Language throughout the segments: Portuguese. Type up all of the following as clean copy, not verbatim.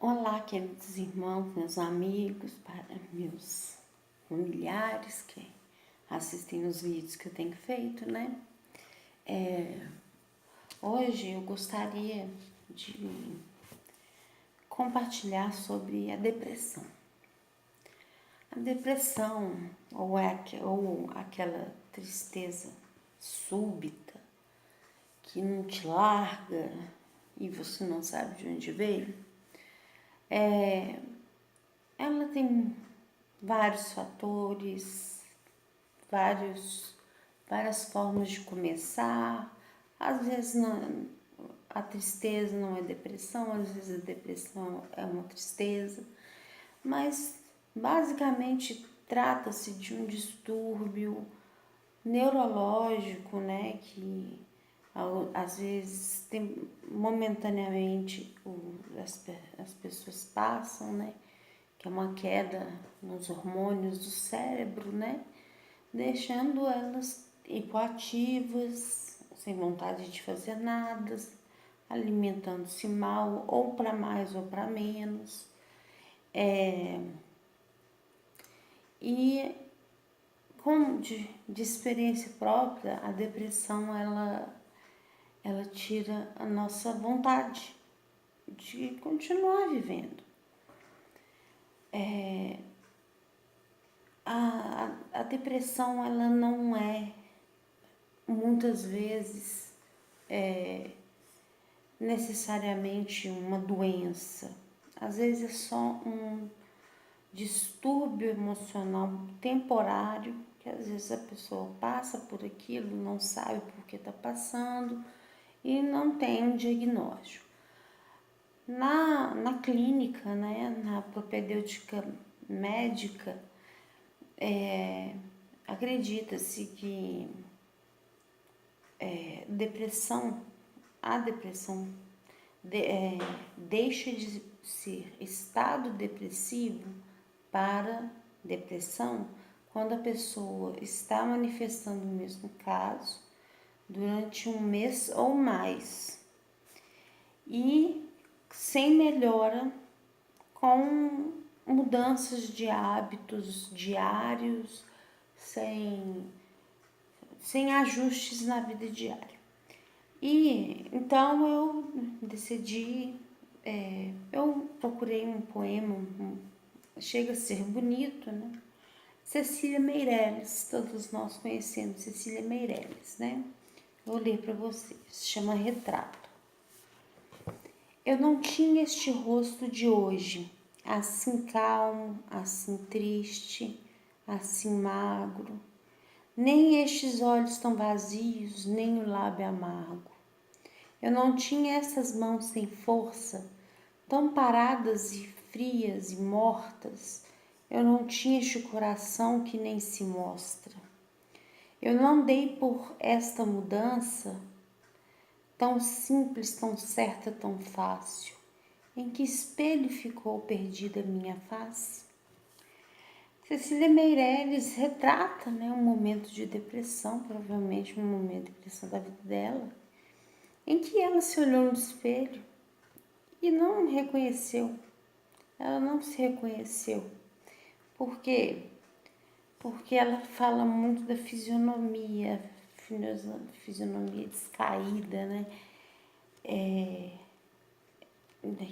Olá, queridos irmãos, meus amigos, para meus familiares que assistem os vídeos que eu tenho feito, né? Hoje eu gostaria de compartilhar sobre a depressão. A depressão, ou aquela tristeza súbita que não te larga e você não sabe de onde veio, ela tem vários fatores, várias formas de começar. Às vezes a tristeza não é depressão, às vezes a depressão é uma tristeza, mas basicamente trata-se de um distúrbio neurológico, né, que às vezes momentaneamente as pessoas passam, né, que é uma queda nos hormônios do cérebro, né, deixando elas hipoativas, sem vontade de fazer nada, alimentando-se mal, ou para mais ou para menos. E de experiência própria, a depressão ela tira a nossa vontade de continuar vivendo. A depressão ela não é muitas vezes necessariamente uma doença. Às vezes é só um distúrbio emocional temporário, que às vezes a pessoa passa por aquilo, não sabe por que está passando e não tem um diagnóstico. Na clínica, né, na propedêutica médica, acredita-se que a depressão deixa de ser estado depressivo para depressão quando a pessoa está manifestando o mesmo caso durante um mês ou mais e sem melhora, com mudanças de hábitos diários, sem ajustes na vida diária. E então eu decidi, eu procurei um poema, chega a ser bonito, né? Cecília Meirelles, todos nós conhecemos Cecília Meirelles, né? Vou ler para vocês, se chama Retrato. Eu não tinha este rosto de hoje, assim calmo, assim triste, assim magro, nem estes olhos tão vazios, nem o lábio amargo. Eu não tinha essas mãos sem força, tão paradas e frias e mortas. Eu não tinha este coração que nem se mostra. Eu não dei por esta mudança tão simples, tão certa, tão fácil. Em que espelho ficou perdida minha face? Cecília Meirelles retrata, né, um momento de depressão, provavelmente um momento de depressão da vida dela, em que ela se olhou no espelho e não reconheceu. Ela não se reconheceu. Por quê? Porque ela fala muito da fisionomia descaída, né?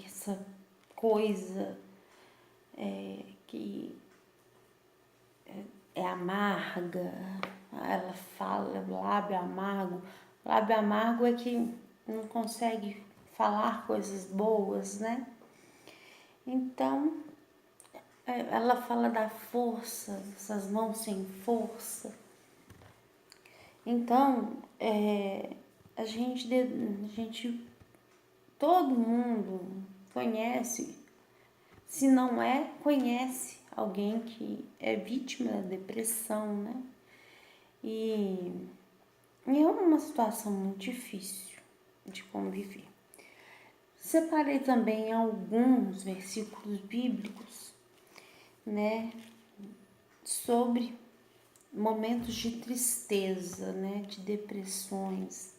Essa coisa que é amarga. Ela fala lábio amargo. Lábio amargo é que não consegue falar coisas boas, né? Então, ela fala da força, essas mãos sem força. Então, a gente, todo mundo conhece, se não é, conhece alguém que é vítima da depressão, né? E é uma situação muito difícil de conviver. Separei também alguns versículos bíblicos, né, sobre momentos de tristeza, né, de depressões,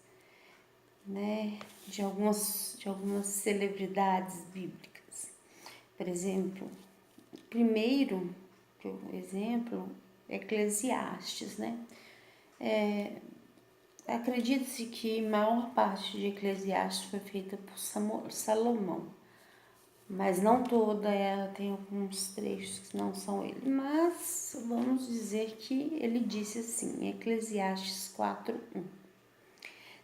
né, de algumas celebridades bíblicas. Por exemplo, primeiro exemplo, Eclesiastes, né? Acredita-se que a maior parte de Eclesiastes foi feita por Salomão, mas não toda ela, tem alguns trechos que não são ele. Mas vamos dizer que ele disse assim, Eclesiastes 4:1.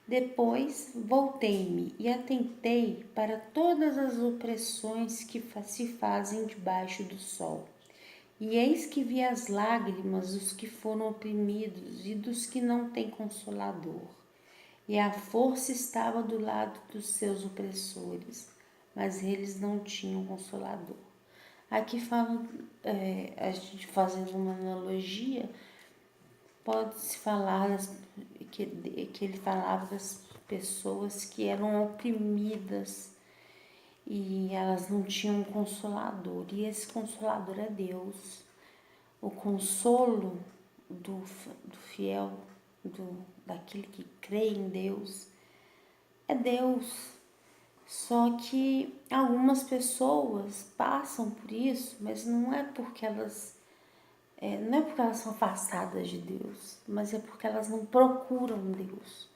Depois voltei-me e atentei para todas as opressões que se fazem debaixo do sol. E eis que vi as lágrimas dos que foram oprimidos e dos que não têm consolador. E a força estava do lado dos seus opressores, mas eles não tinham consolador. Aqui fala, a gente fazendo uma analogia, pode-se falar que ele falava das pessoas que eram oprimidas e elas não tinham um consolador, e esse consolador é Deus. O consolo do fiel, daquele que crê em Deus, é Deus. Só que algumas pessoas passam por isso, mas não é porque elas são afastadas de Deus, mas é porque elas não procuram Deus.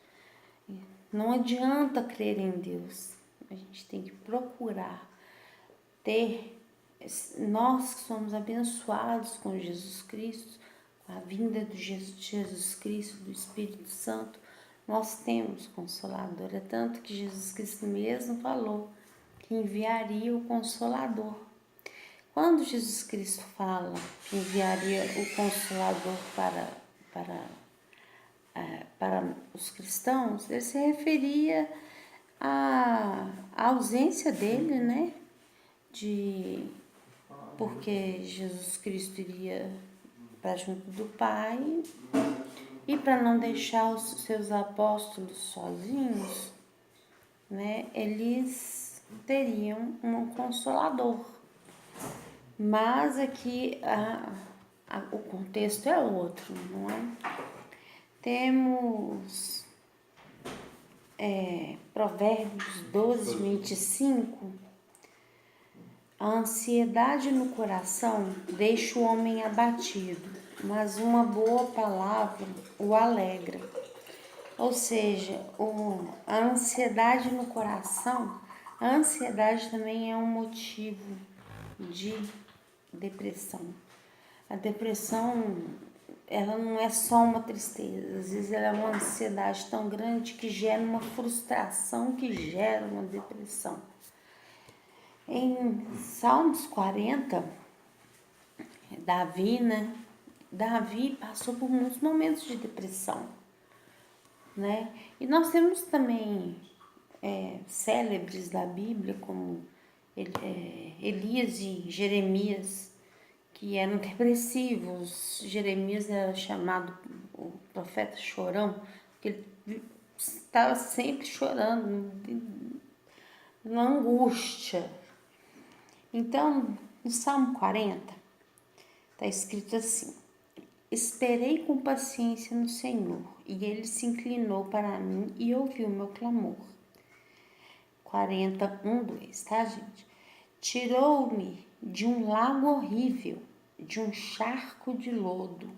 Não adianta crer em Deus, a gente tem que procurar ter. Nós que somos abençoados com Jesus Cristo, com a vinda de Jesus Cristo, do Espírito Santo, nós temos Consolador. É tanto que Jesus Cristo mesmo falou que enviaria o Consolador. Quando Jesus Cristo fala que enviaria o Consolador para os cristãos, ele se referia à ausência dele, né? Porque Jesus Cristo iria para junto do Pai e para não deixar os seus apóstolos sozinhos, né? Eles teriam um consolador. Mas aqui o contexto é outro, não é? Temos Provérbios 12:25. A ansiedade no coração deixa o homem abatido, mas uma boa palavra o alegra. Ou seja, a ansiedade no coração, a ansiedade também é um motivo de depressão. A depressão, ela não é só uma tristeza, às vezes ela é uma ansiedade tão grande que gera uma frustração, que gera uma depressão. Em Salmos 40, Davi passou por muitos momentos de depressão, né? E nós temos também célebres da Bíblia, como Elias e Jeremias, que eram depressivos. Jeremias era chamado o profeta chorão, porque ele estava sempre chorando, uma angústia. Então, no Salmo 40, está escrito assim: esperei com paciência no Senhor, e ele se inclinou para mim e ouviu meu clamor. 40:1-2, tá, gente? Tirou-me de um lago horrível, de um charco de lodo,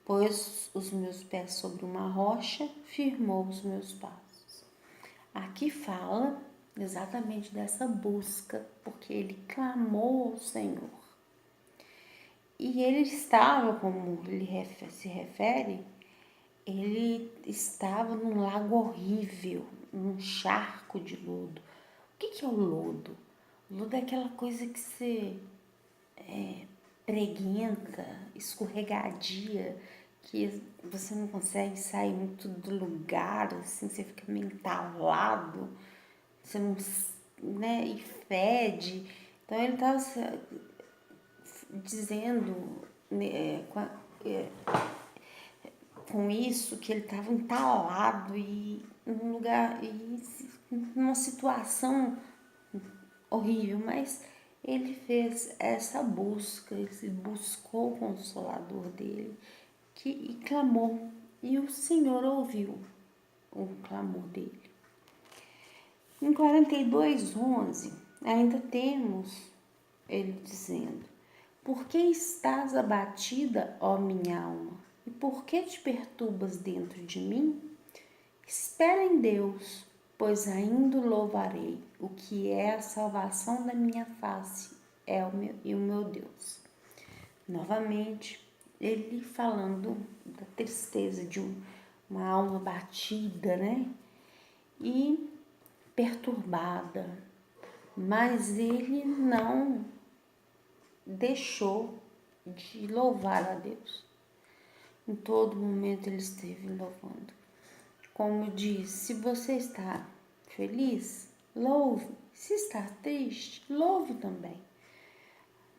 pôs os meus pés sobre uma rocha, firmou os meus passos. Aqui fala exatamente dessa busca, porque ele clamou ao Senhor. E ele estava, como ele se refere, ele estava num lago horrível, num charco de lodo. O que é o lodo? O lodo é aquela coisa que você preguenta, escorregadia, que você não consegue sair muito do lugar, assim, você fica meio entalado, você não, né, e fede. Então ele estava dizendo, né, com isso, que ele estava entalado e num lugar, e numa situação horrível, mas ele fez essa busca, ele buscou o Consolador dele e clamou, e o Senhor ouviu o clamor dele. Em 42:11, ainda temos ele dizendo: por que estás abatida, ó minha alma? E por que te perturbas dentro de mim? Espera em Deus, pois ainda o louvarei, o que é a salvação da minha face e o meu Deus. Novamente, ele falando da tristeza de uma alma batida, né? E perturbada, mas ele não deixou de louvar a Deus. Em todo momento ele esteve louvando. Como eu disse, se você está feliz, louve. Se está triste, louve também.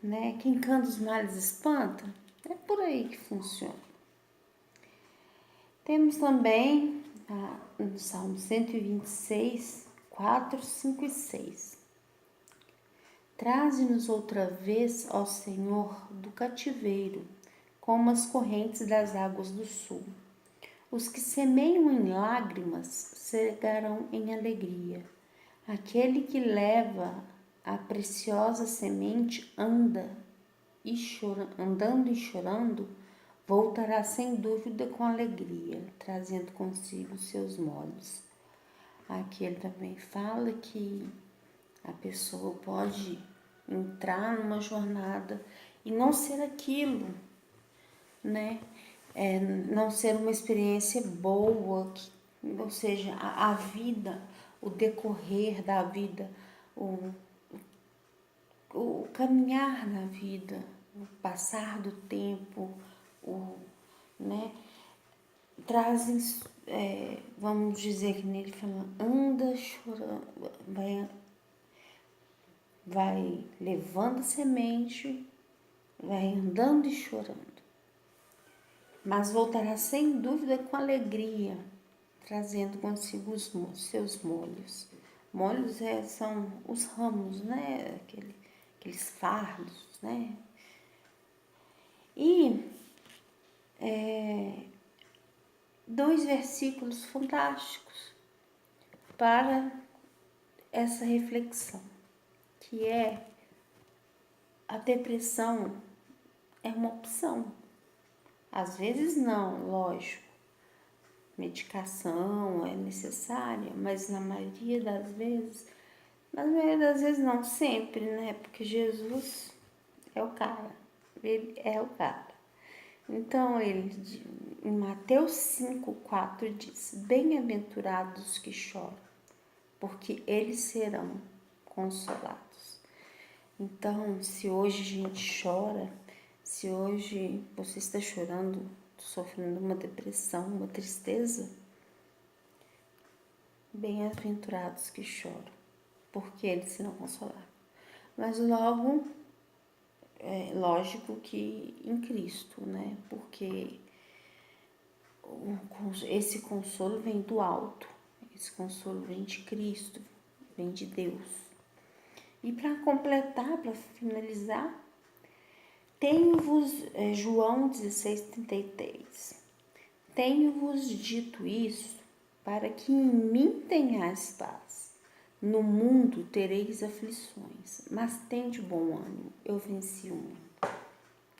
Né? Quem canta os males espanta, é por aí que funciona. Temos também no Salmo 126, 4, 5 e 6. Traze-nos outra vez, ó Senhor, do cativeiro, como as correntes das águas do sul. Os que semeiam em lágrimas cegarão em alegria. Aquele que leva a preciosa semente andando e chorando, voltará sem dúvida com alegria, trazendo consigo seus molhos. Aqui ele também fala que a pessoa pode entrar numa jornada e não ser aquilo, né? Não ser uma experiência boa, ou seja, a vida, o decorrer da vida, o caminhar na vida, o passar do tempo, né? Trazem, vamos dizer que nele fala, anda chorando, vai levando a semente, vai andando e chorando, mas voltará sem dúvida com alegria, trazendo consigo os seus molhos. Molhos são os ramos, né? Aqueles fardos, né? E dois versículos fantásticos para essa reflexão, que é: a depressão é uma opção. Às vezes não, lógico, medicação é necessária, mas na maioria das vezes não, sempre, né? Porque Jesus é o cara, ele é o cara. Então, em Mateus 5,4 diz: bem-aventurados que choram, porque eles serão consolados. Então, se hoje a gente chora, se hoje você está chorando, sofrendo uma depressão, uma tristeza, bem-aventurados que choram, porque eles serão consolados. Mas logo, lógico que em Cristo, né? Porque esse consolo vem do alto, esse consolo vem de Cristo, vem de Deus. E para completar, para finalizar, tenho-vos, João 16,33, tenho-vos dito isso para que em mim tenhais paz. No mundo tereis aflições, mas tende bom ânimo, eu venci o mundo.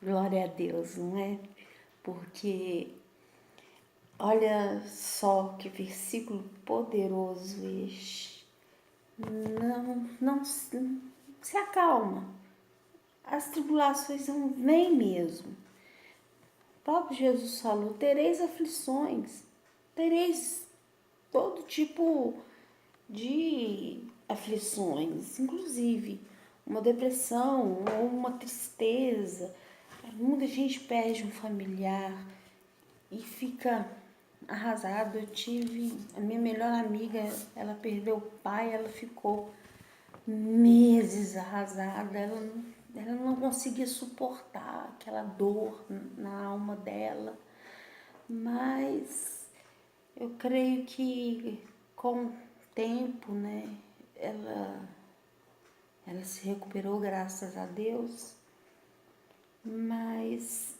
Glória a Deus, não é? Porque olha só que versículo poderoso este. Não se acalma. As tribulações não vêm mesmo. O próprio Jesus falou: tereis aflições, tereis todo tipo de aflições, inclusive uma depressão ou uma tristeza. Muita gente perde um familiar e fica arrasado. Eu tive a minha melhor amiga, ela perdeu o pai, ela ficou meses arrasada, ela não conseguia suportar aquela dor na alma dela, mas eu creio que com o tempo, né, ela se recuperou, graças a Deus, mas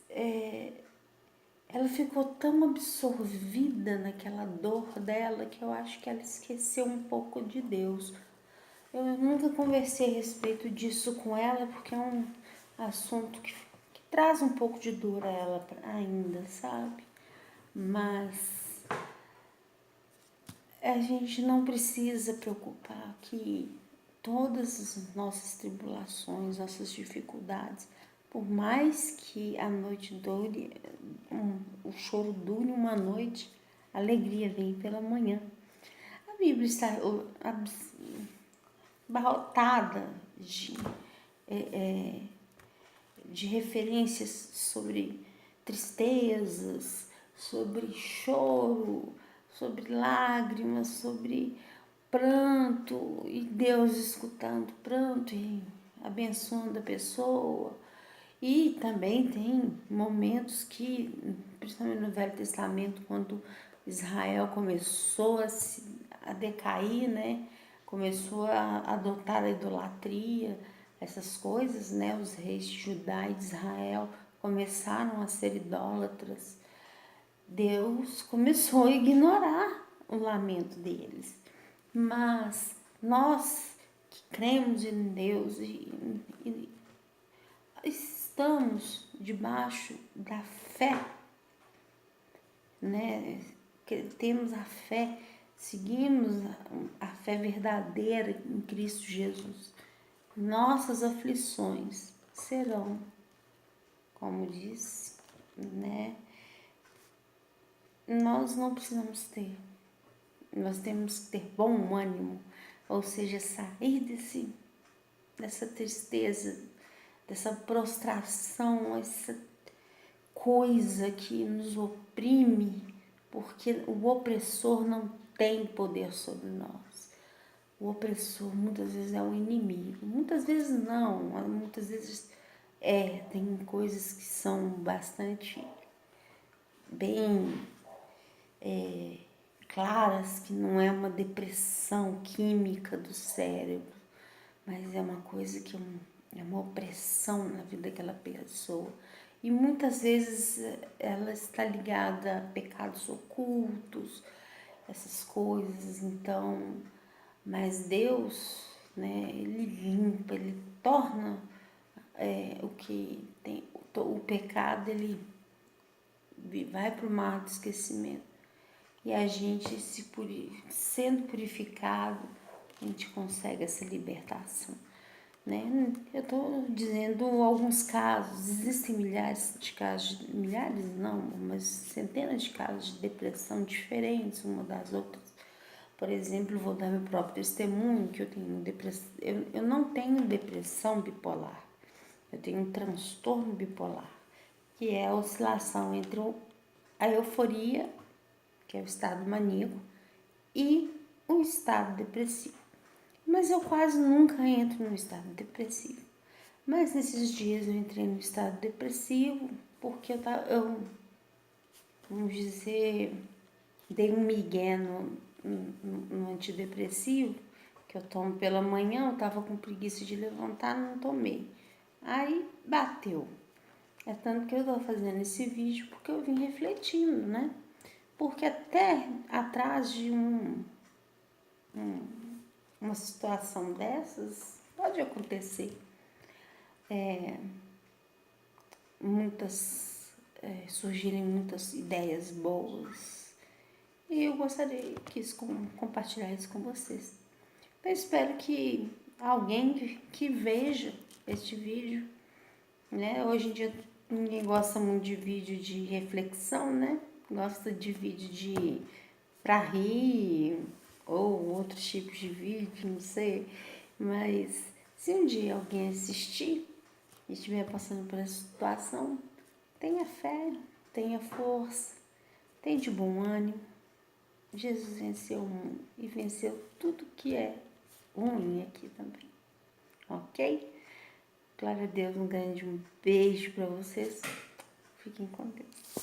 ela ficou tão absorvida naquela dor dela que eu acho que ela esqueceu um pouco de Deus. Eu nunca conversei a respeito disso com ela, porque é um assunto que traz um pouco de dor a ela ainda, sabe? Mas a gente não precisa preocupar que todas as nossas tribulações, nossas dificuldades, por mais que a noite dure, o choro dure uma noite, a alegria vem pela manhã. A Bíblia está abarrotada de referências sobre tristezas, sobre choro, sobre lágrimas, sobre pranto, e Deus escutando pranto e abençoando a pessoa. E também tem momentos que, principalmente no Velho Testamento, quando Israel começou a decair, né? Começou a adotar a idolatria, essas coisas, né? Os reis de Judá e de Israel começaram a ser idólatras. Deus começou a ignorar o lamento deles. Mas nós que cremos em Deus e estamos debaixo da fé, né? Que temos a fé, seguimos a fé verdadeira em Cristo Jesus. Nossas aflições serão, como diz, né? Nós não precisamos ter, nós temos que ter bom ânimo, ou seja, sair dessa tristeza, dessa prostração, essa coisa que nos oprime, porque o opressor não tem poder sobre nós. O opressor muitas vezes é o inimigo, muitas vezes não, muitas vezes tem coisas que são bastante bem claras, que não é uma depressão química do cérebro, mas é uma coisa que é uma opressão na vida daquela pessoa. E muitas vezes ela está ligada a pecados ocultos, essas coisas. Então, mas Deus, né, Ele limpa, Ele torna o que tem, o pecado, Ele vai para o mar do esquecimento. E a gente, sendo purificado, a gente consegue essa libertação. Né? Eu estou dizendo alguns casos, existem milhares de casos, milhares não, mas centenas de casos de depressão diferentes uma das outras. Por exemplo, vou dar meu próprio testemunho, que eu tenho depressão, eu não tenho depressão bipolar, eu tenho um transtorno bipolar, que é a oscilação entre a euforia, que é o estado maníaco, e o estado depressivo. Mas eu quase nunca entro no estado depressivo. Mas nesses dias eu entrei no estado depressivo porque vamos dizer, dei um migué no antidepressivo, que eu tomo pela manhã, eu tava com preguiça de levantar, não tomei. Aí bateu. É tanto que eu tô fazendo esse vídeo porque eu vim refletindo, né? Porque até atrás de uma situação dessas pode acontecer. Surgirem muitas ideias boas. E eu quis compartilhar isso com vocês. Eu espero que alguém que veja este vídeo, né? Hoje em dia ninguém gosta muito de vídeo de reflexão, né? Gosta de vídeo pra rir ou outros tipos de vídeo, não sei. Mas se um dia alguém assistir e estiver passando por essa situação, tenha fé, tenha força, tenha de bom ânimo. Jesus venceu o mundo e venceu tudo que é ruim aqui também. Ok? Glória a Deus, um grande beijo para vocês. Fiquem com Deus.